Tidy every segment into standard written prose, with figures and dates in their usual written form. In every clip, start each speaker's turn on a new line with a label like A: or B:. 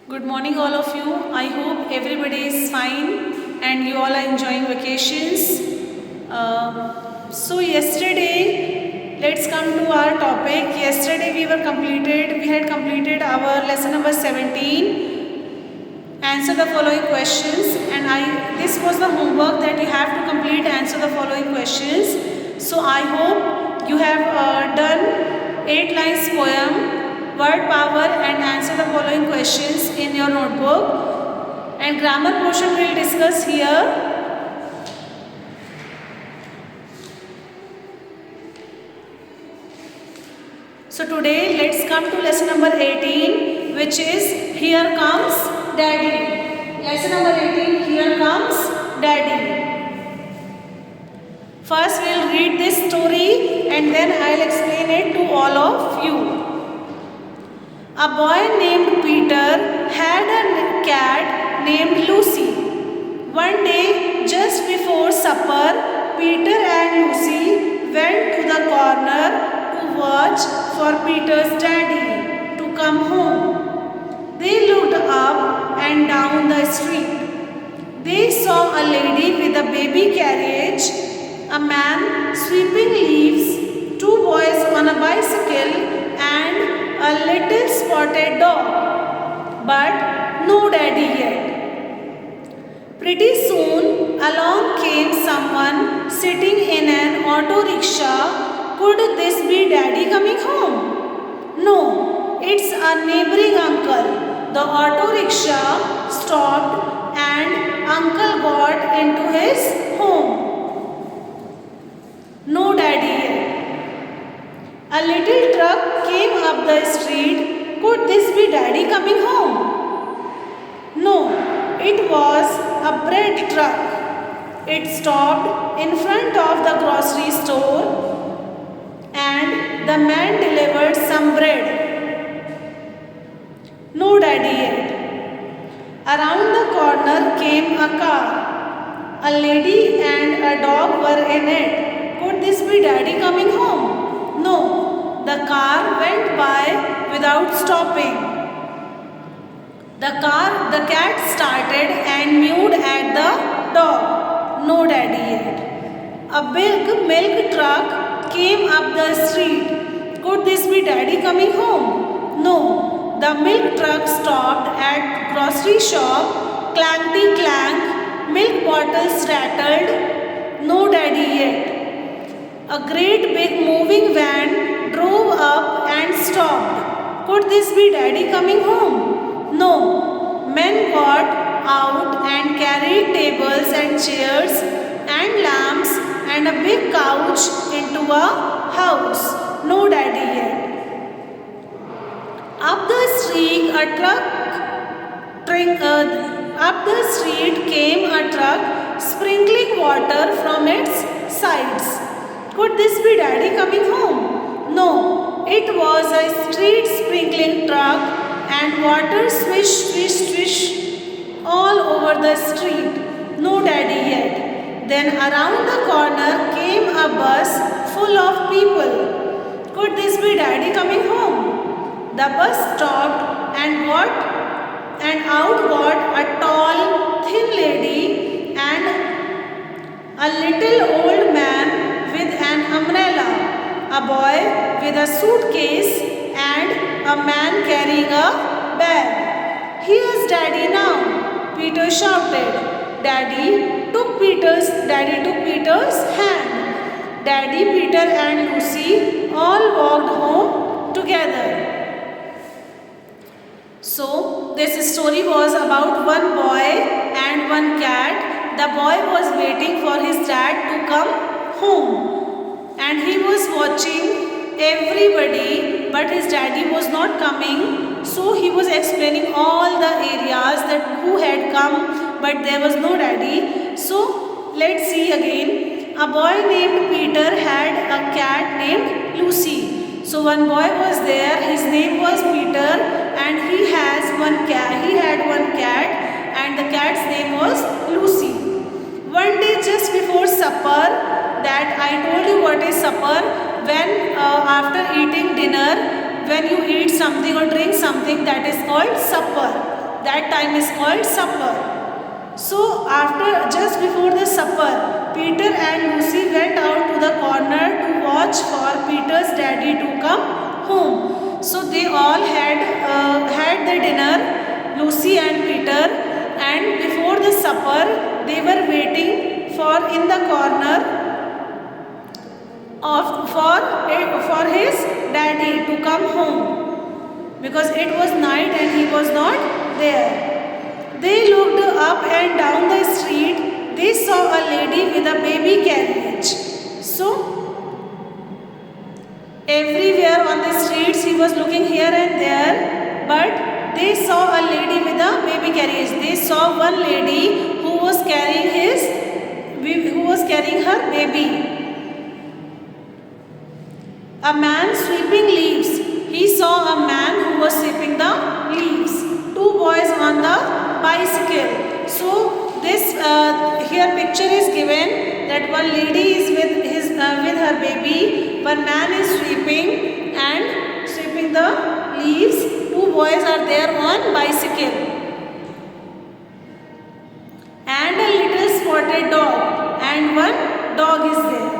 A: Good morning, all of you. I hope everybody is fine and you all are enjoying vacations. Yesterday, let's come to our topic. Yesterday, we had completed our lesson number 17. Answer the following questions, and this was the homework that you have to complete. Answer the following questions. So I hope you have done 8 lines poem, word power, and answer the following questions in your notebook. And grammar portion we'll discuss here. So today let's come to lesson number 18, which is Here Comes Daddy. Lesson number 18, Here Comes Daddy. First we'll read this story and then I'll explain it to all of you. A boy named Peter had a cat named Lucy. One day, just before supper, Peter and Lucy went to the corner to watch for Peter's daddy to come home. They looked up and down the street. They saw a lady with a baby carriage, a man sweeping leaves, 2 boys on a bicycle, and a little spotted dog. But no daddy yet. Pretty soon, along came someone sitting in an auto rickshaw. Could this be daddy coming home? No, it's a neighboring uncle. The auto rickshaw stopped and uncle got into his home. No daddy yet. A little truck came up the street. Could this be daddy coming home? No, it was a bread truck. It stopped in front of the grocery store and the man delivered some bread. No daddy yet. Around the corner came a car. A lady and a dog were in it. Could this be daddy coming home? No, the car went by without stopping. The cat started and mewed at the dog. No daddy yet. A big milk truck came up the street. Could this be daddy coming home? No, the milk truck stopped at grocery shop. Clankety clank, milk bottles rattled. No daddy yet. A great big moving van drove up and stopped. Could this be daddy coming home? No. Men got out and carried tables and chairs and lamps and a big couch into a house. No daddy yet. Up the street came a truck sprinkling water from its sides. Could this be daddy coming home? No, it was a street sprinkling truck and water swish, swish, swish all over the street. No daddy yet. Then around the corner came a bus full of people. Could this be daddy coming home? The bus stopped and out got a tall, thin lady and a little old man with an umbrella, a boy with a suitcase, and a man carrying a bag. Here's daddy now, Peter shouted. Daddy took Peter's hand. Daddy, Peter, and Lucy all walked home together. So, this story was about one boy and one cat. The boy was waiting for his dad to come home and he was watching everybody, but his daddy was not coming. So, he was explaining all the areas that who had come, but there was no daddy. So, let's see again. A boy named Peter had a cat named Lucy. So one boy was there, his name was Peter, and he had one cat and the cat's name was Lucy. One day just before supper, that I told you what is supper, when after eating dinner, when you eat something or drink something, that is called supper. That time is called supper. So after, just before the supper, Peter and Lucy went out to the corner to watch for Peter's daddy to come home. So they all had the dinner, Lucy and Peter, and before the supper they were waiting for in the corner for his daddy to come home, because it was night and he was not there. They looked up and down the street. They saw a lady with a baby carriage. So everywhere on the streets he was looking here and there, but they saw a lady with a baby carriage. They saw one lady who was carrying her baby. A man sweeping leaves. He saw a man who was sweeping the leaves. Two boys on the bicycle. So this here picture is given that one lady is with her baby, one man is sweeping the leaves. Two boys are there on bicycle, and a little spotted dog, and one dog is there,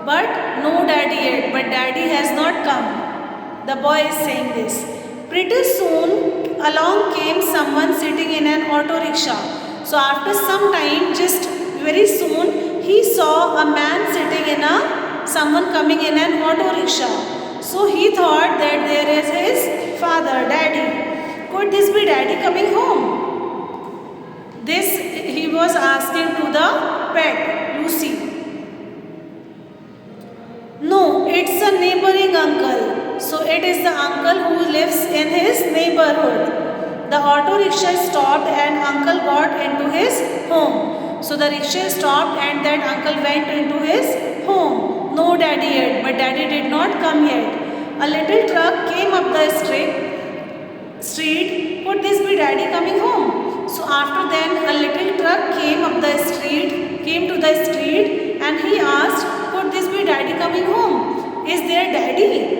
A: but no daddy yet. But daddy has not come. The boy is saying this. Pretty soon along came someone sitting in an auto rickshaw. So after some time, just very soon, he saw a man sitting in someone coming in an auto rickshaw. So he thought that there is his father, daddy. Could this be daddy coming home? This he was asking to the pet, Lucy. No, it's a neighboring uncle. So it is the uncle who lives in his neighborhood. The auto rickshaw stopped and uncle got into his home. So the rickshaw stopped and that uncle went into his home. No daddy yet, but daddy did not come yet. A little truck came up the street. Could this be daddy coming home? So after then, a little truck came to the street, and he asked, could this be daddy coming home? Is there daddy?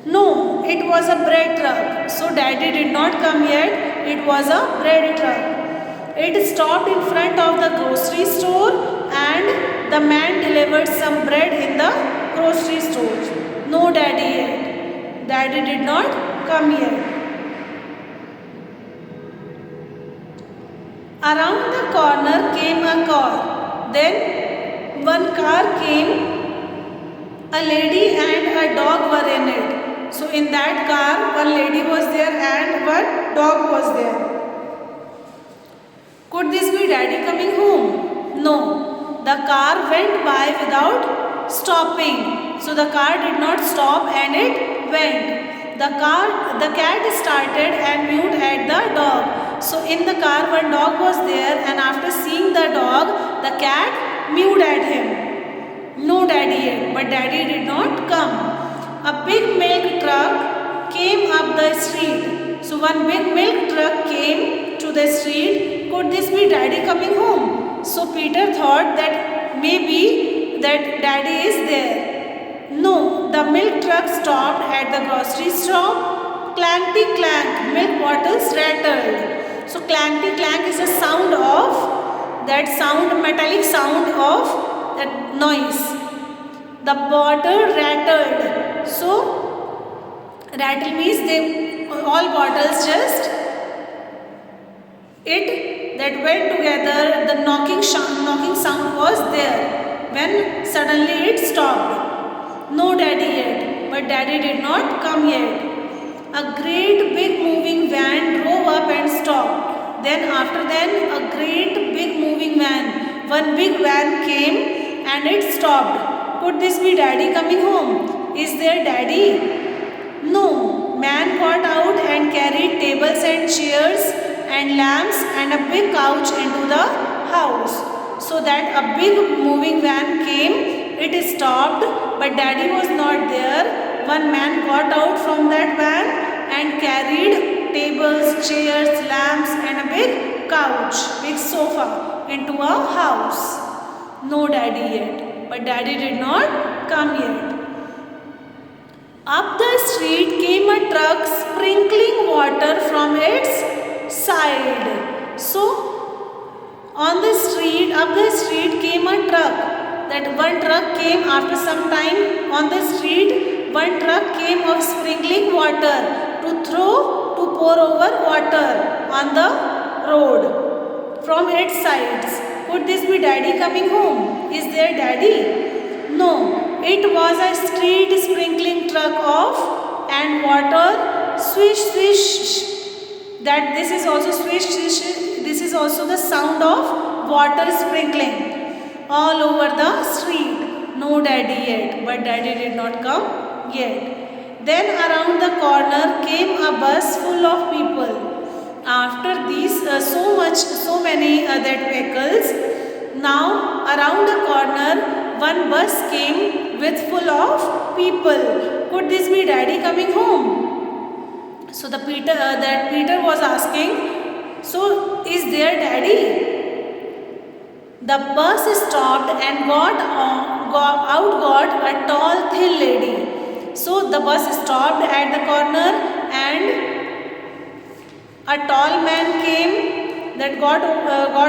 A: No, it was a bread truck. So daddy did not come yet. It was a bread truck. It stopped in front of the grocery store, and the man delivered some bread in the grocery store. No daddy yet. Daddy did not come yet. Around the corner came a car. Then one car came. A lady and a dog were in it. So in that car, one lady was there and one dog was there. Could this be daddy coming home? No. The car went by without stopping. So the car did not stop and it went. The cat started and mewed at the dog. So in the car one dog was there, and after seeing the dog, the cat mewed at him. No daddy yet, but daddy did not come. A big milk truck came up the street. So one big milk truck came to the street. Could this be daddy coming home? So Peter thought that maybe that daddy is there. No, the milk truck stopped at the grocery store. Clankety clank, milk bottles rattled. So clankety clank is a metallic sound of that noise. The bottle rattled. So rattle means all bottles just that went together. The knocking sound was there. When suddenly it stopped. No daddy yet, but daddy did not come yet. A great big moving van drove up and stopped. Then a great big moving van. One big van came and it stopped. Could this be daddy coming home? Is there daddy? No. Man got out and carried tables and chairs and lamps and a big couch into the house. So that a big moving van came, it stopped, but daddy was not there. One man got out from that van and carried tables, chairs, lamps and a big couch, big sofa into a house. No daddy yet, but daddy did not come yet. Up the street came a truck sprinkling water from its side. So on the street, up the street came a truck. That one truck came after some time on the street. One truck came of sprinkling water to pour over water on the road from its sides. Could this be daddy coming home? Is there daddy? No, it was a street sprinkling truck of and water swish swish. That this is also swish swish. This is also the sound of water sprinkling all over the street. No daddy yet, but daddy did not come yet. Then around the corner came a bus full of people. After these so many that vehicles, now around the corner one bus came with full of people. Could this be daddy coming home? So that Peter was asking, so is there daddy? The bus stopped and got a tall thin lady. So the bus stopped at the corner and a tall man came that got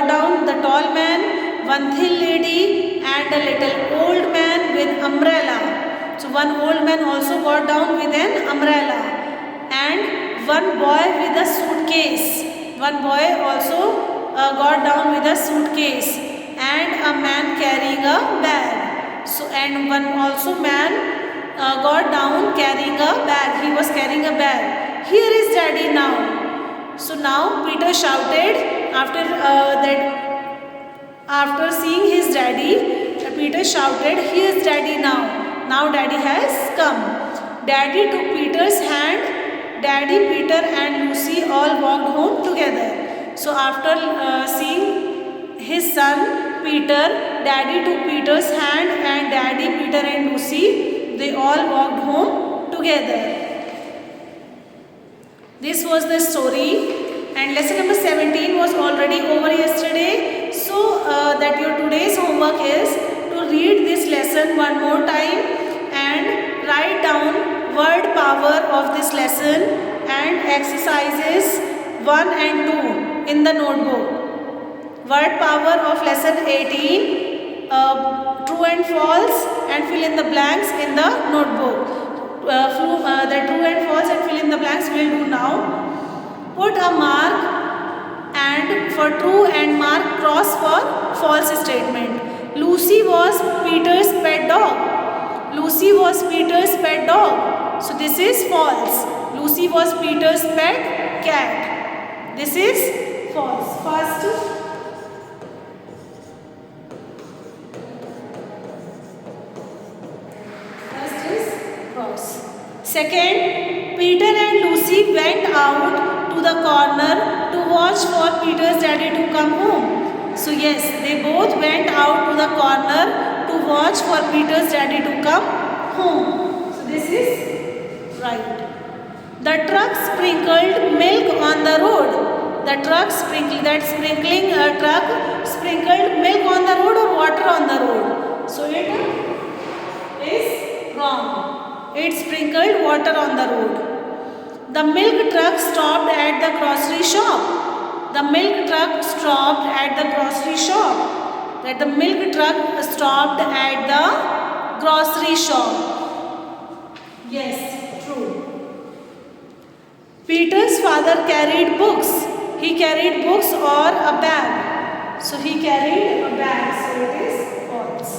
A: down. The tall man, one thin lady and a little old man with umbrella. So one old man also got down with an umbrella, and one boy with a suitcase. One boy also got down with a suitcase, and a man carrying a bag. So and one also man got down carrying a bag. He was carrying a bag. Here is daddy now. So now Peter shouted after seeing his daddy. Peter shouted, "Here is daddy now. Now daddy has come." Daddy took Peter's hand. Daddy, Peter and Lucy all walked home together. So after seeing his son Peter, daddy took Peter's hand, and daddy, Peter and Lucy, they all walked home together. This was the story, and lesson number 17 was already over yesterday. So that your today's homework is to read this lesson one more time and write down word power of this lesson and exercises 1 and 2 in the notebook. Word power of lesson 18, true and false, and fill in the blanks in the notebook. The true and false and fill in the blanks we'll do now. Put a mark and for true and mark cross for false statement. Lucy was Peter's pet dog. Lucy was Peter's pet dog. So this is false. Lucy was Peter's pet cat. This is false. First, second, Peter and Lucy went out to the corner to watch for Peter's daddy to come home. So yes, they both went out to the corner to watch for Peter's daddy to come home. So this is right. The truck sprinkled milk on the road. The truck sprinkled truck sprinkled milk on the road or water on the road. So it is wrong. It sprinkled water on the road. The milk truck stopped at the grocery shop. The milk truck stopped at the grocery shop. That the milk truck stopped at the grocery shop. Yes, true. Peter's father carried books. He carried books or a bag. So he carried a bag. So it is false.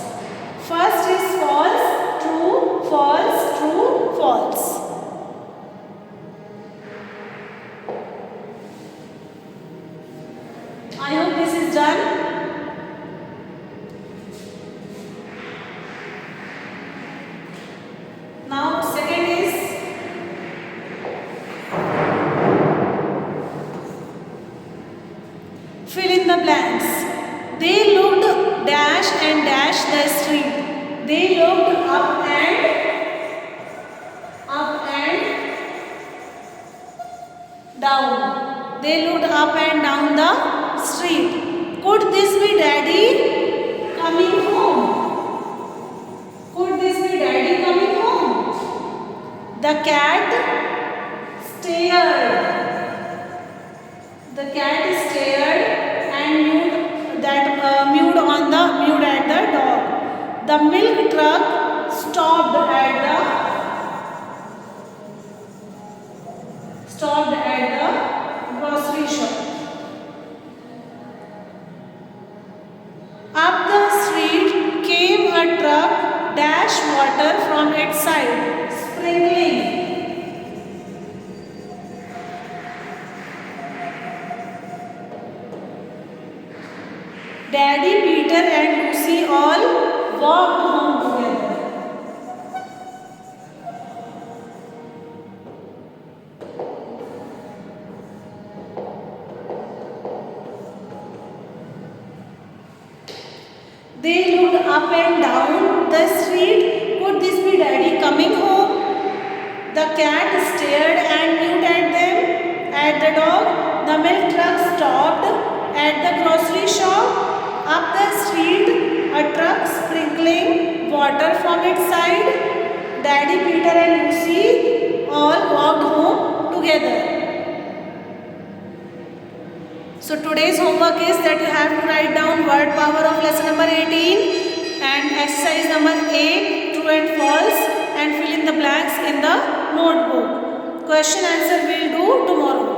A: First is false, true, false, true, false. I hope this is done. Now second is fill in the blanks. They looked dash and dash the street. They looked up and down. They looked up and down the street. Could this be daddy coming home? Could this be daddy coming home? The cat stared. The cat stared and mewed at the dog. The milk truck stopped at the grocery shop. Up the street came a truck, dashed water from its side, sprinkling. Daddy, Peter and Lucy all walked home together. They looked up and down the street. Could this be Daddy coming home? The cat stared and mewed at the dog. The milk truck stopped at the grocery shop. Up the street, a truck sprinkling water from its side. Daddy, Peter and Lucy all walked home together. So today's homework is that you have to write down word power of lesson number 18 and exercise number 8, true and false, and fill in the blanks in the notebook. Question answer we'll do tomorrow.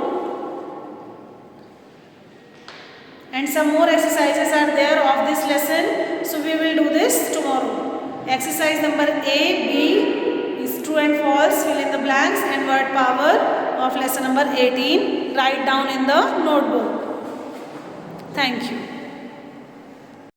A: And some more exercises are there of this lesson, so we will do this tomorrow. Exercise number A, B is true and false, fill in the blanks, and word power of lesson number 18, write down in the notebook. Thank you.